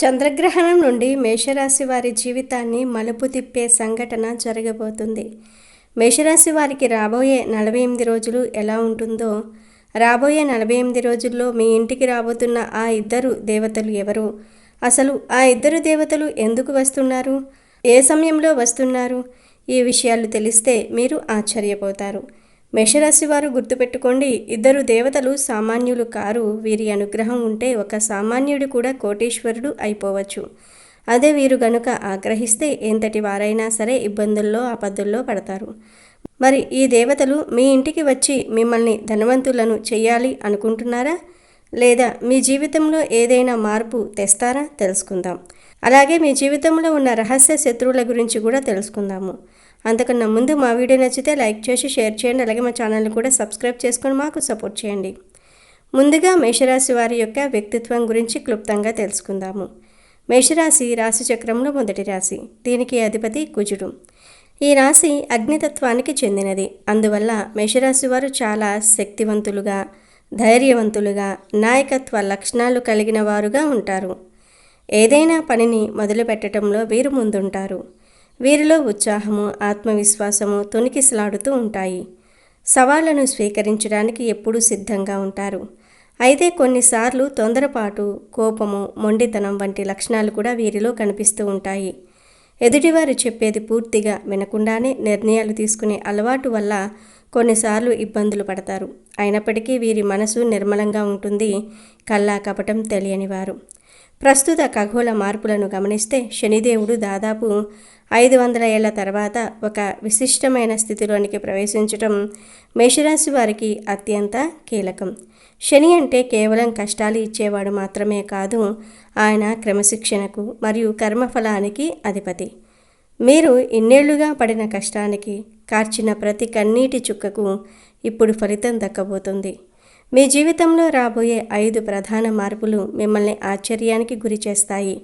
చంద్రగ్రహణం నుండి మేషరాశి వారి జీవితాన్ని మలుపు తిప్పే సంఘటన జరగబోతుంది. మేషరాశి వారికి రాబోయే 48 రోజులు ఎలా ఉంటుందో, రాబోయే 48 రోజుల్లో మీ ఇంటికి రాబోతున్న ఆ ఇద్దరు దేవతలు ఎవరు, అసలు ఆ ఇద్దరు దేవతలు ఎందుకు వస్తున్నారు, ఏ సమయంలో వస్తున్నారు, ఈ విషయాలు తెలిస్తే మీరు ఆశ్చర్యపోతారు. మేషరాశి వారు గుర్తుపెట్టుకోండి, ఇద్దరు దేవతలు సామాన్యులు కారు. వీరి అనుగ్రహం ఉంటే ఒక సామాన్యుడు కూడా కోటీశ్వరుడు అయిపోవచ్చు. అదే వీరు గనుక ఆగ్రహిస్తే ఎంతటి వారైనా సరే ఇబ్బందుల్లో ఆపదల్లో పడతారు. మరి ఈ దేవతలు మీ ఇంటికి వచ్చి మిమ్మల్ని ధనవంతులను చెయ్యాలి అనుకుంటున్నారా, లేదా మీ జీవితంలో ఏదైనా మార్పు తెస్తారా తెలుసుకుందాం. అలాగే మీ జీవితంలో ఉన్న రహస్య శత్రువుల గురించి కూడా తెలుసుకుందాము. అంతకన్నా ముందు మా వీడియో నచ్చితే లైక్ చేసి షేర్ చేయండి. అలాగే మా ఛానల్ని కూడా సబ్స్క్రైబ్ చేసుకొని మాకు సపోర్ట్ చేయండి. ముందుగా మేషరాశి వారి యొక్క వ్యక్తిత్వం గురించి క్లుప్తంగా తెలుసుకుందాము. మేషరాశి రాశి చక్రంలో మొదటి రాశి. దీనికి అధిపతి కుజుడు. ఈ రాశి అగ్నితత్వానికి చెందినది. అందువల్ల మేషరాశి వారు చాలా శక్తివంతులుగా, ధైర్యవంతులుగా, నాయకత్వ లక్షణాలు కలిగిన వారుగా ఉంటారు. ఏదైనా పనిని మొదలుపెట్టడంలో వీరు ముందుంటారు. వీరిలో ఉత్సాహము, ఆత్మవిశ్వాసము తొణికిసలాడుతూ ఉంటాయి. సవాళ్లను స్వీకరించడానికి ఎప్పుడూ సిద్ధంగా ఉంటారు. అయితే కొన్నిసార్లు తొందరపాటు, కోపము, మొండితనం వంటి లక్షణాలు కూడా వీరిలో కనిపిస్తూ ఉంటాయి. ఎదుటివారు చెప్పేది పూర్తిగా వినకుండానే నిర్ణయాలు తీసుకునే అలవాటు వల్ల కొన్నిసార్లు ఇబ్బందులు పడతారు. అయినప్పటికీ వీరి మనసు నిర్మలంగా ఉంటుంది. కల్లా కపటం తెలియనివారు. ప్రస్తుత ఖగోళ మార్పులను గమనిస్తే శనిదేవుడు దాదాపు 500 ఏళ్ల తర్వాత ఒక విశిష్టమైన స్థితిలోనికి ప్రవేశించటం మేషరాశి వారికి అత్యంత కీలకం. శని అంటే కేవలం కష్టాలు ఇచ్చేవాడు మాత్రమే కాదు, ఆయన క్రమశిక్షణకు మరియు కర్మఫలానికి అధిపతి. మీరు ఇన్నేళ్లుగా పడిన కష్టానికి, కార్చిన ప్రతి కన్నీటి చుక్కకు ఇప్పుడు ఫలితం దక్కబోతుంది. మీ జీవితంలో రాబోయే 5 ప్రధాన మార్పులు మిమ్మల్ని ఆశ్చర్యానికి గురి చేస్తాయి.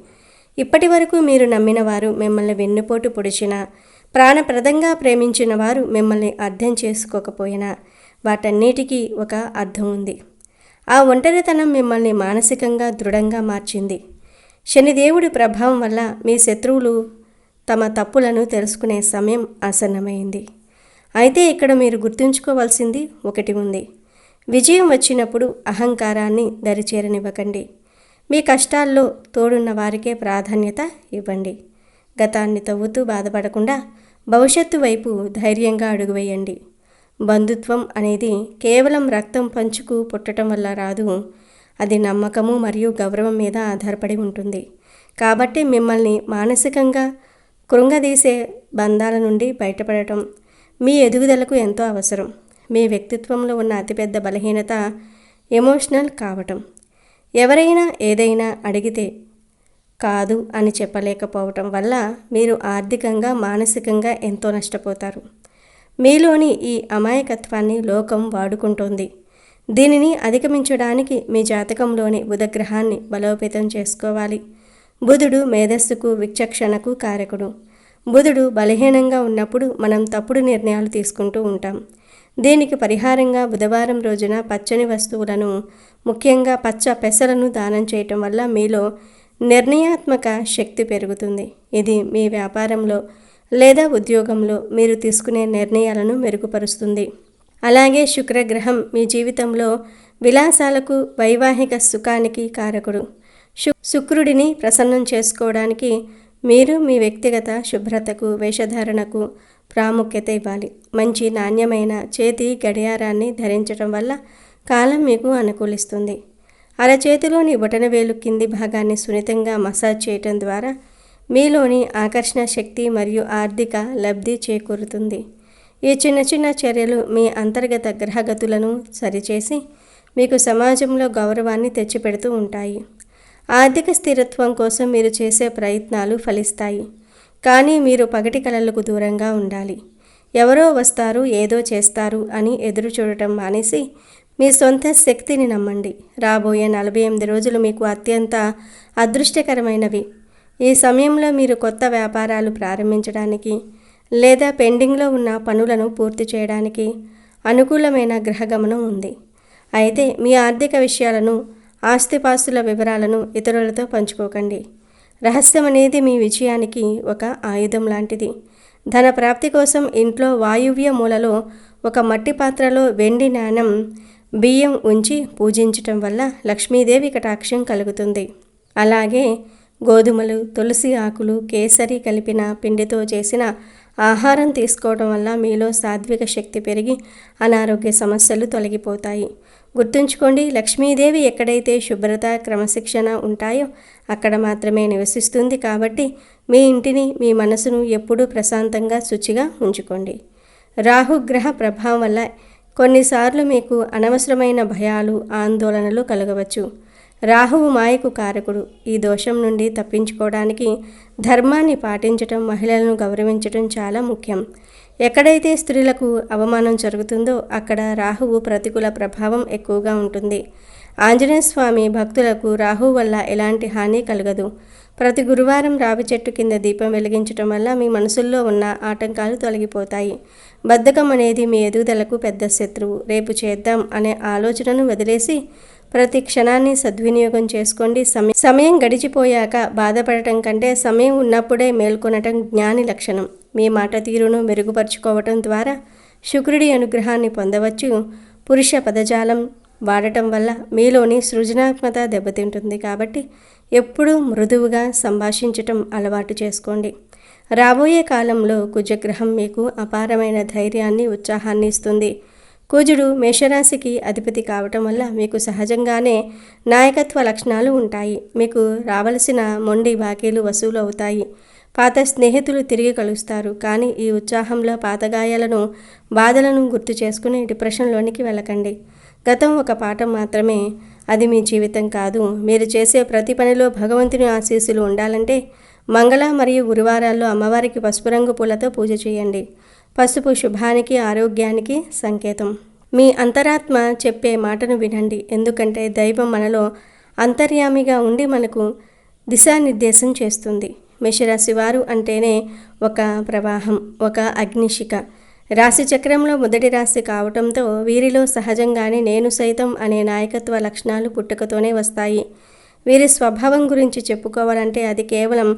ఇప్పటి వరకు మీరు నమ్మిన వారు మిమ్మల్ని వెన్నుపోటు పొడిచినా, ప్రాణప్రదంగా ప్రేమించిన వారు మిమ్మల్ని అర్థం చేసుకోకపోయినా, వాటన్నిటికీ ఒక అర్థం ఉంది. ఆ ఒంటరితనం మిమ్మల్ని మానసికంగా దృఢంగా మార్చింది. శనిదేవుడి ప్రభావం వల్ల మీ శత్రువులు తమ తప్పులను తెలుసుకునే సమయం ఆసన్నమైంది. అయితే ఇక్కడ మీరు గుర్తుంచుకోవాల్సింది ఒకటి ఉంది. విజయం వచ్చినప్పుడు అహంకారాన్ని దరిచేరనివ్వకండి. మీ కష్టాల్లో తోడున్న వారికే ప్రాధాన్యత ఇవ్వండి. గతాన్ని తవ్వుతూ బాధపడకుండా భవిష్యత్తు వైపు ధైర్యంగా అడుగువేయండి. బంధుత్వం అనేది కేవలం రక్తం పంచుకు పుట్టడం వల్ల రాదు. అది నమ్మకము మరియు గౌరవం మీద ఆధారపడి ఉంటుంది. కాబట్టి మిమ్మల్ని మానసికంగా కృంగదీసే బంధాల నుండి బయటపడటం మీ ఎదుగుదలకు ఎంతో అవసరం. మీ వ్యక్తిత్వంలో ఉన్న అతిపెద్ద బలహీనత ఎమోషనల్ కావటం. ఎవరైనా ఏదైనా అడిగితే కాదు అని చెప్పలేకపోవటం వల్ల మీరు ఆర్థికంగా, మానసికంగా ఎంతో నష్టపోతారు. మీలోని ఈ అమాయకత్వాన్ని లోకం వాడుకుంటోంది. దీనిని అధిగమించడానికి మీ జాతకంలోని బుధగ్రహాన్ని బలోపేతం చేసుకోవాలి. బుధుడు మేధస్సుకు, విచక్షణకు కారకుడు. బుధుడు బలహీనంగా ఉన్నప్పుడు మనం తప్పుడు నిర్ణయాలు తీసుకుంటూ ఉంటాం. దీనికి పరిహారంగా బుధవారం రోజున పచ్చని వస్తువులను, ముఖ్యంగా పచ్చ పెసలను దానం చేయటం వల్ల మీలో నిర్ణయాత్మక శక్తి పెరుగుతుంది. ఇది మీ వ్యాపారంలో లేదా ఉద్యోగంలో మీరు తీసుకునే నిర్ణయాలను మెరుగుపరుస్తుంది. అలాగే శుక్రగ్రహం మీ జీవితంలో విలాసాలకు, వైవాహిక సుఖానికి కారకుడు. శుక్రుడిని ప్రసన్నం చేసుకోవడానికి మీరు మీ వ్యక్తిగత శుభ్రతకు, వేషధారణకు ప్రాముఖ్యత ఇవ్వాలి. మంచి నాణ్యమైన చేతి గడియారాన్ని ధరించడం వల్ల కాలం మీకు అనుకూలిస్తుంది. అరచేతిలోని బొటనవేలు కింది భాగాన్ని సున్నితంగా మసాజ్ చేయటం ద్వారా మీలోని ఆకర్షణ శక్తి మరియు ఆర్థిక లబ్ధి చేకూరుతుంది. ఈ చిన్న చిన్న చర్యలు మీ అంతర్గత గ్రహగతులను సరిచేసి మీకు సమాజంలో గౌరవాన్ని తెచ్చిపెడుతూ ఉంటాయి. ఆర్థిక స్థిరత్వం కోసం మీరు చేసే ప్రయత్నాలు ఫలిస్తాయి. కానీ మీరు పగటి కలలకు దూరంగా ఉండాలి. ఎవరో వస్తారు, ఏదో చేస్తారు అని ఎదురు చూడటం మానేసి మీ సొంత శక్తిని నమ్మండి. రాబోయే 48 రోజులు మీకు అత్యంత అదృష్టకరమైనవి. ఈ సమయంలో మీరు కొత్త వ్యాపారాలు ప్రారంభించడానికి లేదా పెండింగ్లో ఉన్న పనులను పూర్తి చేయడానికి అనుకూలమైన గ్రహగమనం ఉంది. అయితే మీ ఆర్థిక విషయాలను, ఆస్తిపాస్తుల వివరాలను ఇతరులతో పంచుకోకండి. రహస్యం అనేది మీ విజయానికి ఒక ఆయుధం లాంటిది. ధన ప్రాప్తి కోసం ఇంట్లో వాయువ్య మూలలో ఒక మట్టి పాత్రలో వెండి నాణెం, బియ్యం ఉంచి పూజించటం వల్ల లక్ష్మీదేవి కటాక్షం కలుగుతుంది. అలాగే గోధుమలు, తులసి ఆకులు, కేసరి కలిపిన పిండితో చేసిన ఆహారం తీసుకోవడం వల్ల మీలో సాత్విక శక్తి పెరిగి అనారోగ్య సమస్యలు తొలగిపోతాయి. గుర్తుంచుకోండి, లక్ష్మీదేవి ఎక్కడైతే శుభ్రత, క్రమశిక్షణ ఉంటాయో అక్కడ మాత్రమే నివసిస్తుంది. కాబట్టి మీ ఇంటిని, మీ మనసును ఎప్పుడూ ప్రశాంతంగా, శుచిగా ఉంచుకోండి. రాహుగ్రహ ప్రభావం వల్ల కొన్నిసార్లు మీకు అనవసరమైన భయాలు, ఆందోళనలు కలగవచ్చు. రాహువు మాయకు కారకుడు. ఈ దోషం నుండి తప్పించుకోవడానికి ధర్మాన్ని పాటించటం, మహిళలను గౌరవించటం చాలా ముఖ్యం. ఎక్కడైతే స్త్రీలకు అవమానం జరుగుతుందో అక్కడ రాహువు ప్రతికూల ప్రభావం ఎక్కువగా ఉంటుంది. ఆంజనేయ స్వామి భక్తులకు రాహువు వల్ల ఎలాంటి హాని కలగదు. ప్రతి గురువారం రావి చెట్టు కింద దీపం వెలిగించటం వల్ల మీ మనసుల్లో ఉన్న ఆటంకాలు తొలగిపోతాయి. బద్ధకం అనేది మీ ఎదుగుదలకు పెద్ద శత్రువు. రేపు చేద్దాం అనే ఆలోచనను వదిలేసి ప్రతి క్షణాన్ని సద్వినియోగం చేసుకోండి. సమయం గడిచిపోయాక బాధపడటం కంటే సమయం ఉన్నప్పుడే మేల్కొనటం జ్ఞాని లక్షణం. మీ మాట తీరును మెరుగుపరుచుకోవటం ద్వారా శుక్రుడి అనుగ్రహాన్ని పొందవచ్చు. పురుష పదజాలం వాడటం వల్ల మీలోని సృజనాత్మకత దెబ్బతింటుంది. కాబట్టి ఎప్పుడూ మృదువుగా సంభాషించటం అలవాటు చేసుకోండి. రాబోయే కాలంలో కుజగ్రహం మీకు అపారమైన ధైర్యాన్ని, ఉత్సాహాన్ని ఇస్తుంది. కుజుడు మేషరాశికి అధిపతి కావటం వల్ల మీకు సహజంగానే నాయకత్వ లక్షణాలు ఉంటాయి. మీకు రావలసిన మొండి బాకీలు వసూలు అవుతాయి. పాత స్నేహితులు తిరిగి కలుస్తారు. కానీ ఈ ఉత్సాహంలో పాత గాయాలను, బాధలను గుర్తు చేసుకుని డిప్రెషన్లోనికి వెళ్ళకండి. గతం ఒక పాఠం మాత్రమే, అది మీ జీవితం కాదు. మీరు చేసే ప్రతి పనిలో భగవంతుని ఆశీస్సులు ఉండాలంటే మంగళ మరియు గురువారాల్లో అమ్మవారికి పసుపు రంగు పూలతో పూజ చేయండి. పసుపు శుభానికి, ఆరోగ్యానికి సంకేతం. మీ అంతరాత్మ చెప్పే మాటను వినండి. ఎందుకంటే దైవం మనలో అంతర్యామిగా ఉండి మనకు దిశానిర్దేశం చేస్తుంది. మేషరాశి వారు అంటేనే ఒక ప్రవాహం, ఒక అగ్నిశిఖ. రాశి చక్రంలో మొదటి రాశి కావటంతో వీరిలో సహజంగానే నేను సైతం అనే నాయకత్వ లక్షణాలు పుట్టుకతోనే వస్తాయి. వీరి స్వభావం గురించి చెప్పుకోవాలంటే అది కేవలం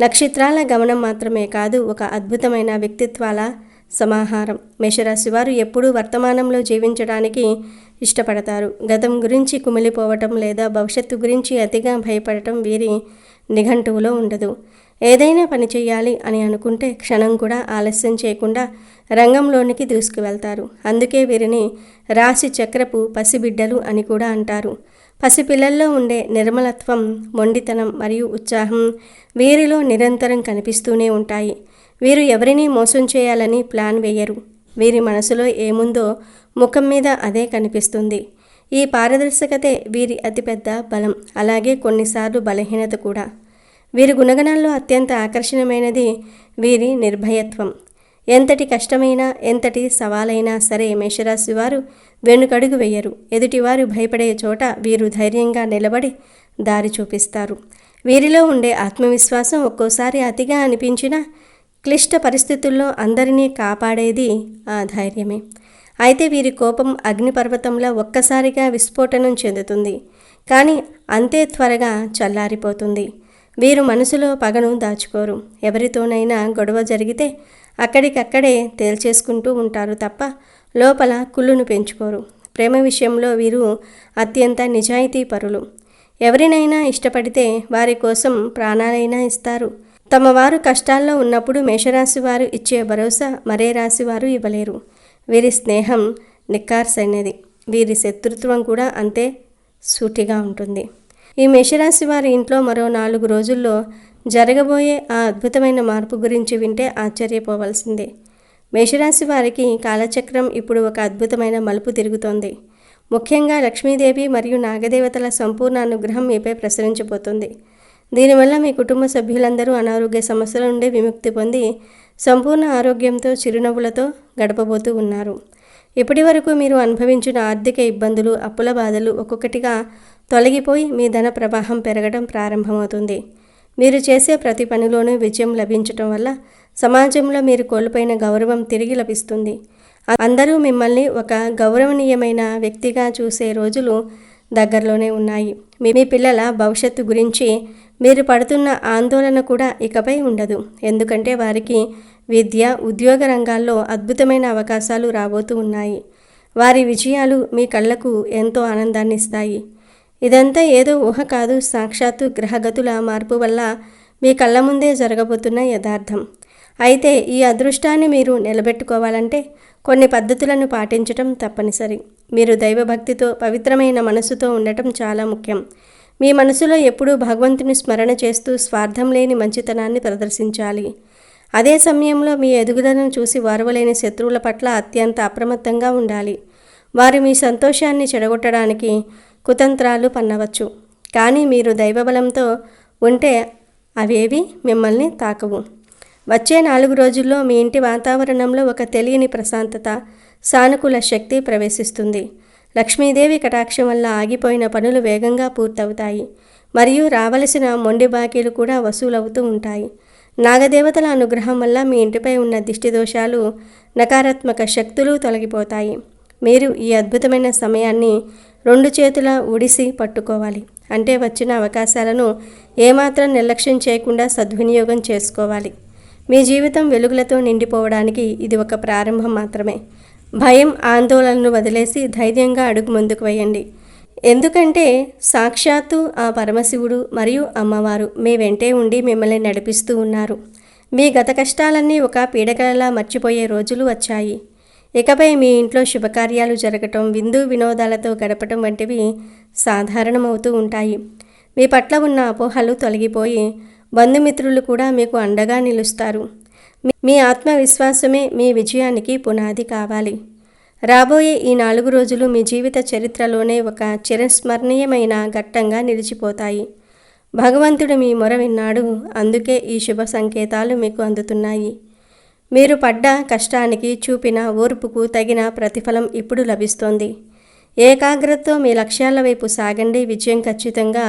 నక్షత్రాల గమనం మాత్రమే కాదు, ఒక అద్భుతమైన వ్యక్తిత్వాల సమాహారం. మేషరాశి వారు ఎప్పుడూ వర్తమానంలో జీవించడానికి ఇష్టపడతారు. గతం గురించి కుమిలిపోవటం లేదా భవిష్యత్తు గురించి అతిగా భయపడటం వీరి నిఘంటువులో ఉండదు. ఏదైనా పని చేయాలి అని అనుకుంటే క్షణం కూడా ఆలస్యం చేయకుండా రంగంలోనికి దూసుకువెళ్తారు. అందుకే వీరిని రాశి చక్రపు పసిబిడ్డలు అని కూడా అంటారు. పసిపిల్లల్లో ఉండే నిర్మలత్వం, మొండితనం మరియు ఉత్సాహం వీరిలో నిరంతరం కనిపిస్తూనే ఉంటాయి. వీరు ఎవరినీ మోసం చేయాలని ప్లాన్ వేయరు. వీరి మనసులో ఏముందో ముఖం మీద అదే కనిపిస్తుంది. ఈ పారదర్శకతే వీరి అతిపెద్ద బలం, అలాగే కొన్నిసార్లు బలహీనత కూడా. వీరి గుణగణాల్లో అత్యంత ఆకర్షణీయమైనది వీరి నిర్భయత్వం. ఎంతటి కష్టమైనా, ఎంతటి సవాలైనా సరే మేషరాశి వారు వెనుకడుగు వేయరు. ఎదుటివారు భయపడే చోట వీరు ధైర్యంగా నిలబడి దారి చూపిస్తారు. వీరిలో ఉండే ఆత్మవిశ్వాసం ఒక్కోసారి అతిగా అనిపించినా క్లిష్ట పరిస్థితుల్లో అందరినీ కాపాడేది ఆ ధైర్యమే. అయితే వీరి కోపం అగ్నిపర్వతంలో ఒక్కసారిగా విస్ఫోటనం చెందుతుంది, కానీ అంతే త్వరగా చల్లారిపోతుంది. వీరు మనసులో పగను దాచుకోరు. ఎవరితోనైనా గొడవ జరిగితే అక్కడికక్కడే తేల్చేసుకుంటూ ఉంటారు తప్ప లోపల కుళ్ళును పెంచుకోరు. ప్రేమ విషయంలో వీరు అత్యంత నిజాయితీ పరులు. ఎవరినైనా ఇష్టపడితే వారి కోసం ప్రాణాలైనా ఇస్తారు. తమ వారు కష్టాల్లో ఉన్నప్పుడు మేషరాశి వారు ఇచ్చే భరోసా మరే రాశి వారు ఇవ్వలేరు. వీరి స్నేహం నిక్కార్సైనది. వీరి శత్రుత్వం కూడా అంతే సూటిగా ఉంటుంది. ఈ మేషరాశి వారి ఇంట్లో మరో 4 రోజుల్లో జరగబోయే ఆ అద్భుతమైన మార్పు గురించి వింటే ఆశ్చర్యపోవలసిందే. మేషరాశి వారికి కాలచక్రం ఇప్పుడు ఒక అద్భుతమైన మలుపు తిరుగుతోంది. ముఖ్యంగా లక్ష్మీదేవి మరియు నాగదేవతల సంపూర్ణ అనుగ్రహం మీపై ప్రసరించబోతుంది. దీనివల్ల మీ కుటుంబ సభ్యులందరూ అనారోగ్య సమస్యల నుండి విముక్తి పొంది సంపూర్ణ ఆరోగ్యంతో, చిరునవ్వులతో గడపబోతూ ఉన్నారు. ఇప్పటి వరకు మీరు అనుభవించిన ఆర్థిక ఇబ్బందులు, అప్పుల బాధలు ఒక్కొక్కటిగా తొలగిపోయి మీ ధన ప్రవాహం పెరగడం ప్రారంభమవుతుంది. మీరు చేసే ప్రతి పనిలోనూ విజయం లభించటం వల్ల సమాజంలో మీరు కోల్పోయిన గౌరవం తిరిగి లభిస్తుంది. అందరూ మిమ్మల్ని ఒక గౌరవనీయమైన వ్యక్తిగా చూసే రోజులు దగ్గరలోనే ఉన్నాయి. మీ పిల్లల భవిష్యత్తు గురించి మీరు పడుతున్న ఆందోళన కూడా ఇకపై ఉండదు. ఎందుకంటే వారికి విద్య, ఉద్యోగ రంగాల్లో అద్భుతమైన అవకాశాలు రాబోతూ ఉన్నాయి. వారి విజయాలు మీ కళ్ళకు ఎంతో ఆనందాన్ని ఇస్తాయి. ఇదంతా ఏదో ఊహ కాదు, సాక్షాత్తు గ్రహగతుల మార్పు వల్ల మీ కళ్ళ ముందే జరగబోతున్న యథార్థం. అయితే ఈ అదృష్టాన్ని మీరు నిలబెట్టుకోవాలంటే కొన్ని పద్ధతులను పాటించటం తప్పనిసరి. మీరు దైవభక్తితో, పవిత్రమైన మనసుతో ఉండటం చాలా ముఖ్యం. మీ మనసులో ఎప్పుడూ భగవంతుని స్మరణ చేస్తూ స్వార్థం లేని మంచితనాన్ని ప్రదర్శించాలి. అదే సమయంలో మీ ఎదుగుదలను చూసి వారవలేని శత్రువుల పట్ల అత్యంత అప్రమత్తంగా ఉండాలి. వారు మీ సంతోషాన్ని చెడగొట్టడానికి కుతంత్రాలు పన్నవచ్చు. కానీ మీరు దైవబలంతో ఉంటే అవేవి మిమ్మల్ని తాకవు. వచ్చే 4 రోజుల్లో మీ ఇంటి వాతావరణంలో ఒక తెలియని ప్రశాంతత, సానుకూల శక్తి ప్రవేశిస్తుంది. లక్ష్మీదేవి కటాక్షం వల్ల ఆగిపోయిన పనులు వేగంగా పూర్తవుతాయి మరియు రావలసిన మొండి బాకీలు కూడా వసూలవుతూ ఉంటాయి. నాగదేవతల అనుగ్రహం వల్ల మీ ఇంటిపై ఉన్న దిష్టి దోషాలు, నకారాత్మక శక్తులు తొలగిపోతాయి. మీరు ఈ అద్భుతమైన సమయాన్ని 2 చేతుల ఉడిసి పట్టుకోవాలి. అంటే వచ్చిన అవకాశాలను ఏమాత్రం నిర్లక్ష్యం చేయకుండా సద్వినియోగం చేసుకోవాలి. మీ జీవితం వెలుగులతో నిండిపోవడానికి ఇది ఒక ప్రారంభం మాత్రమే. భయం, ఆందోళనను వదిలేసి ధైర్యంగా అడుగు ముందుకు వేయండి. ఎందుకంటే సాక్షాత్తు ఆ పరమశివుడు మరియు అమ్మవారు మీ వెంటే ఉండి మిమ్మల్ని నడిపిస్తూ ఉన్నారు. మీ గత కష్టాలన్నీ ఒక పీడకలలా మర్చిపోయే రోజులు వచ్చాయి. ఇకపై మీ ఇంట్లో శుభకార్యాలు జరగటం, విందు వినోదాలతో గడపటం వంటివి సాధారణమవుతూ ఉంటాయి. మీ పట్ల ఉన్న అపోహలు తొలగిపోయి బంధుమిత్రులు కూడా మీకు అండగా నిలుస్తారు. మీ ఆత్మవిశ్వాసమే మీ విజయానికి పునాది కావాలి. రాబోయే ఈ 4 రోజులు మీ జీవిత చరిత్రలోనే ఒక చిరస్మరణీయమైన ఘట్టంగా నిలిచిపోతాయి. భగవంతుడు మీ మొర విన్నాడు. అందుకే ఈ శుభ సంకేతాలు మీకు అందుతున్నాయి. మీరు పడ్డ కష్టానికి, చూపిన ఓర్పుకు తగిన ప్రతిఫలం ఇప్పుడు లభిస్తోంది. ఏకాగ్రతతో మీ లక్ష్యాల వైపు సాగండి. విజయం ఖచ్చితంగా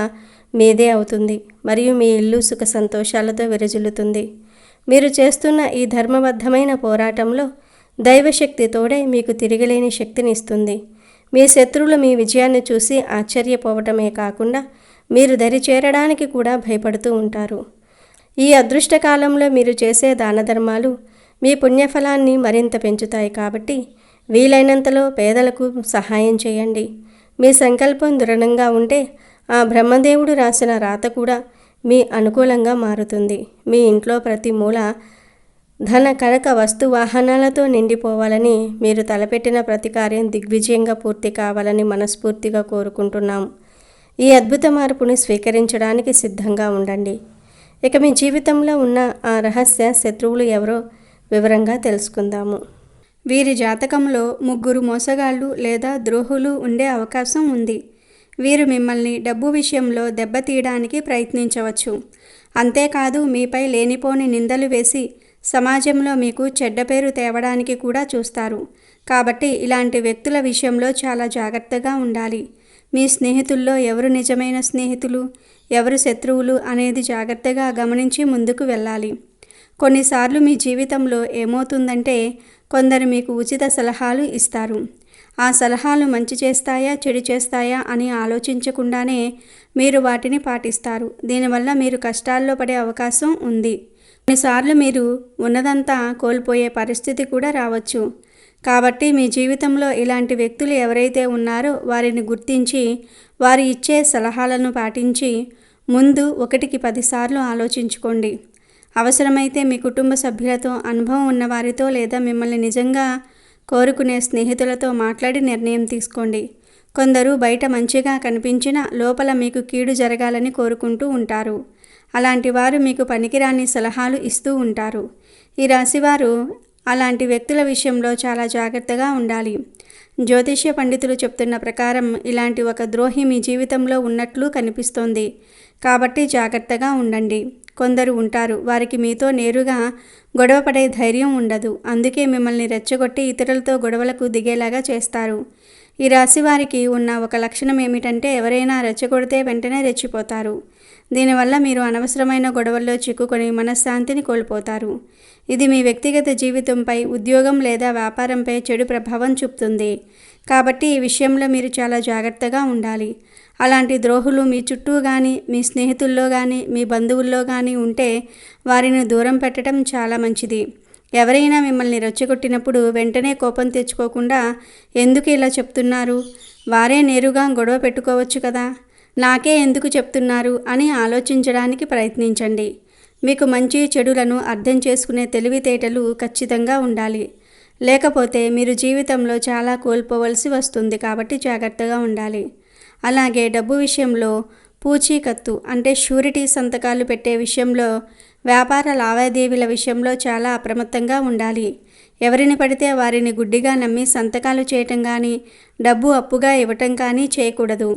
మీదే అవుతుంది మరియు మీ ఇల్లు సుఖ సంతోషాలతో విరజిల్లుతుంది. మీరు చేస్తున్న ఈ ధర్మబద్ధమైన పోరాటంలో దైవశక్తి తోడే మీకు తిరిగిలేని శక్తిని ఇస్తుంది. మీ శత్రువులు మీ విజయాన్ని చూసి ఆశ్చర్యపోవటమే కాకుండా మీరు దరి చేరడానికి కూడా భయపడుతూ ఉంటారు. ఈ అదృష్టకాలంలో మీరు చేసే దాన ధర్మాలు మీ పుణ్యఫలాన్ని మరింత పెంచుతాయి. కాబట్టి వీలైనంతలో పేదలకు సహాయం చేయండి. మీ సంకల్పం దృఢంగా ఉంటే ఆ బ్రహ్మదేవుడు రాసిన రాత కూడా మీ అనుకూలంగా మారుతుంది. మీ ఇంట్లో ప్రతి మూల ధన, కనక, వస్తు, వాహనాలతో నిండిపోవాలని, మీరు తలపెట్టిన ప్రతి కార్యం దిగ్విజయంగా పూర్తి కావాలని మనస్ఫూర్తిగా కోరుకుంటున్నాం. ఈ అద్భుత మార్పుని స్వీకరించడానికి సిద్ధంగా ఉండండి. ఇక మీ జీవితంలో ఉన్న ఆ రహస్య శత్రువులు ఎవరో వివరంగా తెలుసుకుందాము. వీరి జాతకంలో 3 మోసగాళ్ళు లేదా ద్రోహులు ఉండే అవకాశం ఉంది. వీరు మిమ్మల్ని డబ్బు విషయంలో దెబ్బతీయడానికి ప్రయత్నించవచ్చు. అంతేకాదు మీపై లేనిపోని నిందలు వేసి సమాజంలో మీకు చెడ్డ పేరు తేవడానికి కూడా చూస్తారు. కాబట్టి ఇలాంటి వ్యక్తుల విషయంలో చాలా జాగ్రత్తగా ఉండాలి. మీ స్నేహితుల్లో ఎవరు నిజమైన స్నేహితులు, ఎవరు శత్రువులు అనేది జాగ్రత్తగా గమనించి ముందుకు వెళ్ళాలి. కొన్నిసార్లు మీ జీవితంలో ఏమవుతుందంటే కొందరు మీకు ఉచిత సలహాలు ఇస్తారు. ఆ సలహాలు మంచి చేస్తాయా, చెడు చేస్తాయా అని ఆలోచించకుండానే మీరు వాటిని పాటిస్తారు. దీనివల్ల మీరు కష్టాల్లో పడే అవకాశం ఉంది. కొన్నిసార్లు మీరు ఉన్నదంతా కోల్పోయే పరిస్థితి కూడా రావచ్చు. కాబట్టి మీ జీవితంలో ఇలాంటి వ్యక్తులు ఎవరైతే ఉన్నారో వారిని గుర్తించి వారు ఇచ్చే సలహాలను పాటించి ముందు 1కి 10 సార్లు ఆలోచించుకోండి. అవసరమైతే మీ కుటుంబ సభ్యులతో, అనుభవం ఉన్నవారితో లేదా మిమ్మల్ని నిజంగా కోరుకునే స్నేహితులతో మాట్లాడి నిర్ణయం తీసుకోండి. కొందరు బయట మంచిగా కనిపించినా లోపల మీకు కీడు జరగాలని కోరుకుంటూ ఉంటారు. అలాంటి వారు మీకు పనికిరాని సలహాలు ఇస్తూ ఉంటారు. ఈ రాశివారు అలాంటి వ్యక్తుల విషయంలో చాలా జాగ్రత్తగా ఉండాలి. జ్యోతిష్య పండితులు చెప్తున్న ప్రకారం ఇలాంటి ఒక ద్రోహి మీ జీవితంలో ఉన్నట్లు కనిపిస్తోంది. కాబట్టి జాగ్రత్తగా ఉండండి. కొందరు ఉంటారు, వారికి మీతో నేరుగా గొడవపడే ధైర్యం ఉండదు. అందుకే మిమ్మల్ని రెచ్చగొట్టి ఇతరులతో గొడవలకు దిగేలాగా చేస్తారు. ఈ రాశి వారికి ఉన్న ఒక లక్షణం ఏమిటంటే ఎవరైనా రెచ్చగొడితే వెంటనే రెచ్చిపోతారు. దీనివల్ల మీరు అనవసరమైన గొడవల్లో చిక్కుకొని మనశ్శాంతిని కోల్పోతారు. ఇది మీ వ్యక్తిగత జీవితంపై, ఉద్యోగం లేదా వ్యాపారంపై చెడు ప్రభావం చూపుతుంది. కాబట్టి ఈ విషయంలో మీరు చాలా జాగ్రత్తగా ఉండాలి. అలాంటి ద్రోహులు మీ చుట్టూ కానీ, మీ స్నేహితుల్లో కానీ, మీ బంధువుల్లో కానీ ఉంటే వారిని దూరం పెట్టడం చాలా మంచిది. ఎవరైనా మిమ్మల్ని రెచ్చగొట్టినప్పుడు వెంటనే కోపం తెచ్చుకోకుండా ఎందుకు ఇలా చెప్తున్నారు, వారే నేరుగా గొడవ పెట్టుకోవచ్చు కదా, నాకే ఎందుకు చెప్తున్నారు అని ఆలోచించడానికి ప్రయత్నించండి. మీకు మంచి చెడులను అర్థం చేసుకునే తెలివితేటలు ఖచ్చితంగా ఉండాలి. లేకపోతే మీరు జీవితంలో చాలా కోల్పోవలసి వస్తుంది. కాబట్టి జాగ్రత్తగా ఉండాలి. అలాగే డబ్బు విషయంలో పూచీకత్తు అంటే షూరిటీ సంతకాలు పెట్టే విషయంలో, వ్యాపార లావాదేవీల విషయంలో చాలా అప్రమత్తంగా ఉండాలి. ఎవరిని పడితే వారిని గుడ్డిగా నమ్మి సంతకాలు చేయటం కానీ, డబ్బు అప్పుగా ఇవ్వటం కానీ చేయకూడదు.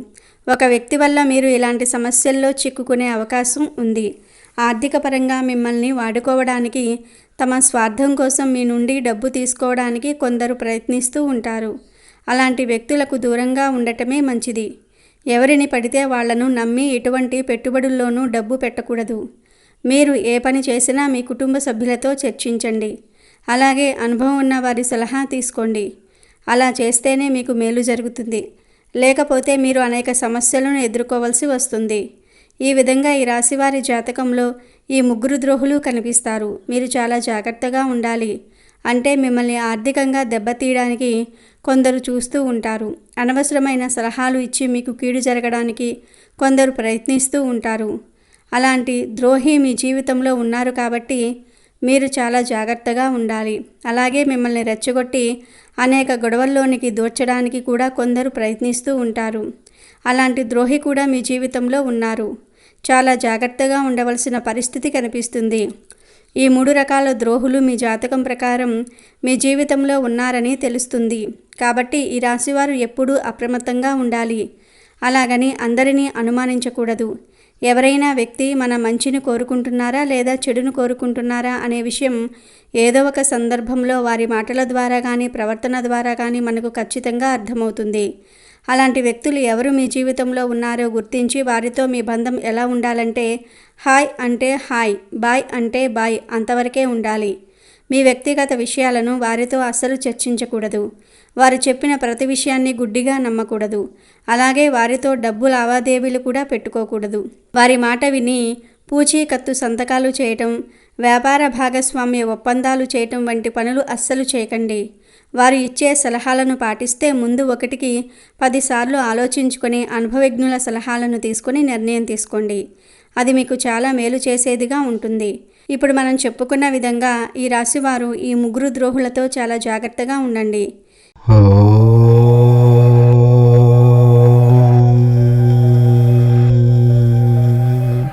ఒక వ్యక్తి వల్ల మీరు ఇలాంటి సమస్యల్లో చిక్కుకునే అవకాశం ఉంది. ఆర్థిక పరంగా మిమ్మల్ని వాడుకోవడానికి, తమ స్వార్థం కోసం మీ నుండి డబ్బు తీసుకోవడానికి కొందరు ప్రయత్నిస్తూ ఉంటారు. అలాంటి వ్యక్తులకు దూరంగా ఉండటమే మంచిది. ఎవరిని పడితే వాళ్లను నమ్మి ఎటువంటి పెట్టుబడుల్లోనూ డబ్బు పెట్టకూడదు. మీరు ఏ పని చేసినా మీ కుటుంబ సభ్యులతో చర్చించండి. అలాగే అనుభవం ఉన్న వారి సలహా తీసుకోండి. అలా చేస్తేనే మీకు మేలు జరుగుతుంది. లేకపోతే మీరు అనేక సమస్యలను ఎదుర్కోవలసి వస్తుంది. ఈ విధంగా ఈ రాశివారి జాతకంలో ఈ ముగ్గురు ద్రోహులు కనిపిస్తారు. మీరు చాలా జాగ్రత్తగా ఉండాలి. అంటే మిమ్మల్ని ఆర్థికంగా దెబ్బతీయడానికి కొందరు చూస్తూ ఉంటారు. అనవసరమైన సలహాలు ఇచ్చి మీకు కీడు జరగడానికి కొందరు ప్రయత్నిస్తూ ఉంటారు. అలాంటి ద్రోహి మీ జీవితంలో ఉన్నారు కాబట్టి మీరు చాలా జాగ్రత్తగా ఉండాలి. అలాగే మిమ్మల్ని రెచ్చగొట్టి అనేక గొడవల్లోనికి దూర్చడానికి కూడా కొందరు ప్రయత్నిస్తూ ఉంటారు. అలాంటి ద్రోహి కూడా మీ జీవితంలో ఉన్నారు. చాలా జాగ్రత్తగా ఉండవలసిన పరిస్థితి కనిపిస్తుంది. ఈ 3 రకాల ద్రోహులు మీ జాతకం ప్రకారం మీ జీవితంలో ఉన్నారని తెలుస్తుంది. కాబట్టి ఈ రాశివారు ఎప్పుడూ అప్రమత్తంగా ఉండాలి. అలాగని అందరినీ అనుమానించకూడదు. ఎవరైనా వ్యక్తి మన మంచిని కోరుకుంటున్నారా లేదా చెడును కోరుకుంటున్నారా అనే విషయం ఏదో ఒక సందర్భంలో వారి మాటల ద్వారా కానీ, ప్రవర్తన ద్వారా కానీ మనకు ఖచ్చితంగా అర్థమవుతుంది. అలాంటి వ్యక్తులు ఎవరు మీ జీవితంలో ఉన్నారో గుర్తించి వారితో మీ బంధం ఎలా ఉండాలంటే హాయ్ అంటే హాయ్, బాయ్ అంటే బాయ్ అంతవరకే ఉండాలి. మీ వ్యక్తిగత విషయాలను వారితో అస్సలు చర్చించకూడదు. వారు చెప్పిన ప్రతి విషయాన్ని గుడ్డిగా నమ్మకూడదు. అలాగే వారితో డబ్బు లావాదేవీలు కూడా పెట్టుకోకూడదు. వారి మాట విని పూచీకత్తు సంతకాలు చేయటం, వ్యాపార భాగస్వామ్య ఒప్పందాలు చేయటం వంటి పనులు అస్సలు చేయకండి. వారు ఇచ్చే సలహాలను పాటిస్తే ముందు 1కి 10 సార్లు ఆలోచించుకొని అనుభవజ్ఞుల సలహాలను తీసుకొని నిర్ణయం తీసుకోండి. అది మీకు చాలా మేలు చేసేదిగా ఉంటుంది. ఇప్పుడు మనం చెప్పుకున్న విధంగా ఈ రాశివారు ఈ 3 ద్రోహులతో చాలా జాగ్రత్తగా ఉండండి.